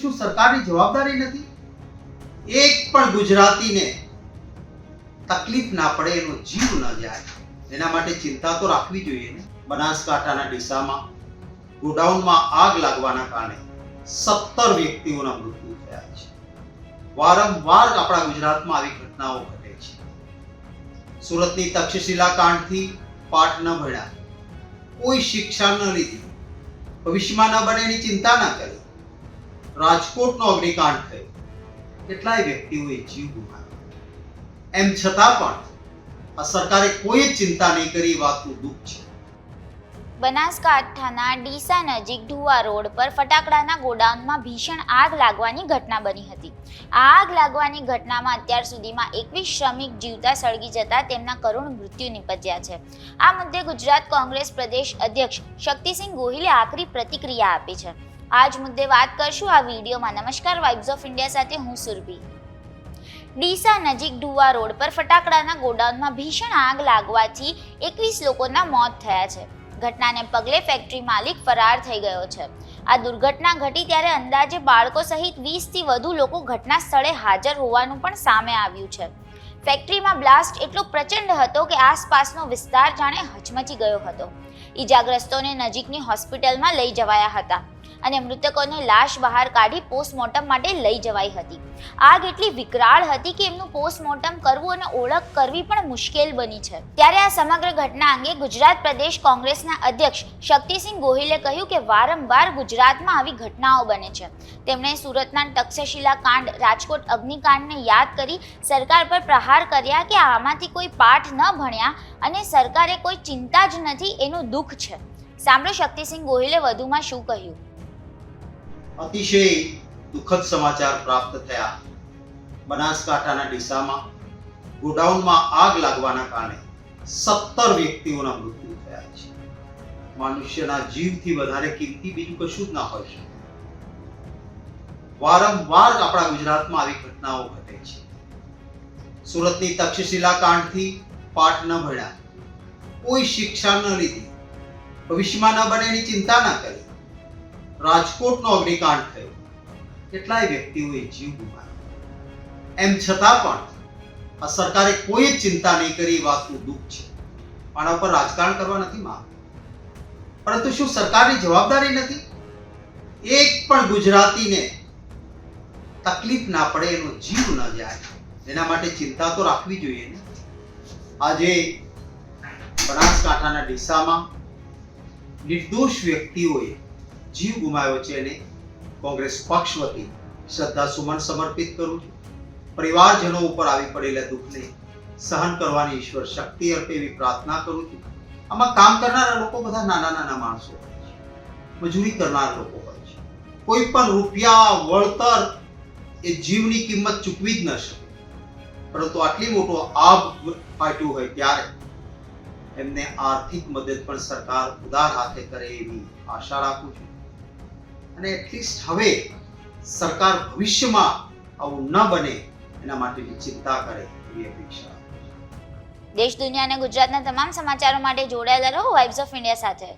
શું સરકારની જવાબદારી નથી? એક પણ ગુજરાતીને તકલીફ ના પડે, એનો જીવ ન જાય, એના માટે ચિંતા તો રાખવી જોઈએ ને. બનાસકાંઠાના ડીસામાં ગોડાઉનમાં આગ લાગવાના કારણે 17 વ્યક્તિઓના મૃત્યુ થયા છે. વારંવાર આપણા ગુજરાતમાં આવી ઘટનાઓ ઘટે છે. સુરતની તક્ષશિલા કાંડથી પાઠ ન ભણ્યા, કોઈ શિક્ષા ન લીધી, ભવિષ્યમાં ન બને એની ચિંતા ન કરી. રાજકોટનો અગ્નિકાંડ થયો, કેટલાય વ્યક્તિઓએ જીવ ગુમાવ્યો. એમ છતાં પણ આ સરકારે કોઈ જ ચિંતા નહીં કરી, એ વાતનું દુઃખ છે. બનાસકાંઠાના ડીસા નજીક ઢુવા રોડ પર ફટાકડાના ગોડાઉનમાં ભીષણ આગ લાગવાની ઘટના બની હતી. આ આગ લાગવાની ઘટનામાં અત્યાર સુધીમાં 21 શ્રમિક જીવતા સળગી જતા તેમના કરુણ મૃત્યુ નિપજ્યા છે. આ મુદ્દે ગુજરાત કોંગ્રેસ પ્રદેશ અધ્યક્ષ શક્તિસિંહ ગોહિલે આકરી પ્રતિક્રિયા આપી છે. આ જ મુદ્દે વાત કરશું આ વિડીયોમાં. નમસ્કાર, વાઇબ્સ ઓફ ઇન્ડિયા સાથે હું સુરભી. ડીસા નજીક ઢુવા રોડ પર ફટાકડાના ગોડાઉનમાં ભીષણ આગ લાગવાથી 21 લોકોના મોત થયા છે. ઘટનાને પગલે ફેક્ટરી માલિક ફરાર થઈ ગયો છે. આ દુર્ઘટના ઘટી ત્યારે અંદાજે બાળકો સહિત 20 થી વધુ લોકો ઘટના સ્થળે હાજર હોવાનું પણ સામે આવ્યું છે. ફેક્ટરીમાં બ્લાસ્ટ એટલો પ્રચંડ હતો કે આસપાસનો વિસ્તાર જાણે હચમચી ગયો હતો. ઈજાગ્રસ્તોને નજીકની હોસ્પિટલમાં લઈ જવાયા હતા અને મૃતકોને લાશ બહાર કાઢી પોસ્ટમોર્ટમ માટે લઈ જવાઈ હતી. આગ એટલી વિકરાળ હતી કે એમનું પોસ્ટમોર્ટમ કરવું અને ઓળખ કરવી પણ મુશ્કેલ બની છે. ત્યારે આ સમગ્ર ઘટના અંગે ગુજરાત પ્રદેશ કોંગ્રેસના અધ્યક્ષ શક્તિસિંહ ગોહિલે કહ્યું કે વારંવાર ગુજરાતમાં આવી ઘટનાઓ બને છે. તેમણે સુરતના તક્ષશિલા કાંડ, રાજકોટ અગ્નિકાંડને યાદ કરી સરકાર પર પ્રહાર કર્યા કે આમાંથી કોઈ પાઠ ન ભણ્યા અને સરકારે કોઈ ચિંતા જ નથી, એનું દુઃખ છે. સાંભળો શક્તિસિંહ ગોહિલે વધુમાં શું કહ્યું. અતિશય દુઃખદ સમાચાર પ્રાપ્ત થયા. બનાસકાંઠાના ડીસામાં ગોડાઉનમાં આગ લાગવાના કારણે 17 વ્યક્તિઓના મૃત્યુ થયા છે. મનુષ્યના જીવથી વધારે કિંમતી બીજું કશું જ ના હોય શકે. વારંવાર આપણા ગુજરાતમાં આવી ઘટનાઓ ઘટે છે. સુરતની તક્ષશિલા કાંડથી પાઠ ન ભણ્યા, કોઈ શિક્ષા ન લીધી, ભવિષ્યમાં ન બને એની ચિંતા ન કરી. રાજકોટનો અગ્નિકાંડ થયો, કેટલાય વ્યક્તિઓએ જીવ ગુમાવ્યો. એમ છતાં પણ આ સરકારે કોઈ જ ચિંતા નહીં કરી, એ વાતનું દુઃખ છે. આના ઉપર રાજકારણ કરવા નથી માંગતો, પરંતુ શું સરકારની જવાબદારી નથી? એક પણ ગુજરાતીને તકલીફ ના પડે, એનો જીવ ન જાય, એના માટે ચિંતા તો રાખવી જોઈએ ને. આજે બનાસકાંઠાના ડીસામાં નિર્દોષ વ્યક્તિઓએ જીવ ગુમાવ્યો છે અને કોંગ્રેસ પક્ષ વતી શ્રદ્ધા સુમન સમર્પિત કરું છું. પરિવારજનો ઉપર આવી પડેલા દુઃખને સહન કરવાની ઈશ્વર શક્તિ આપે એવી પ્રાર્થના કરું છું. આમાં કામ કરનારા લોકો બધા નાના નાના માણસો હોય છે, મજૂરી કરનારા લોકો હોય છે. કોઈ પણ રૂપિયા વળતર એ જીવની કિંમત ચૂકવી જ ન શકે, પરંતુ આટલી મોટો આગ ફાટ્યું હોય ત્યારે એમને આર્થિક મદદ પણ સરકાર ઉદાર હાથે કરે એવી આશા રાખું છું. અને એટલીસ્ટ હવે સરકાર ભવિષ્યમાં આવું ન બને એના માટેની ચિંતા કરે એવી અપેક્ષા. દેશ દુનિયા અને ગુજરાતના તમામ સમાચારો માટે જોડાયેલા રહો વાઇબ્સ ઓફ ઇન્ડિયા સાથે.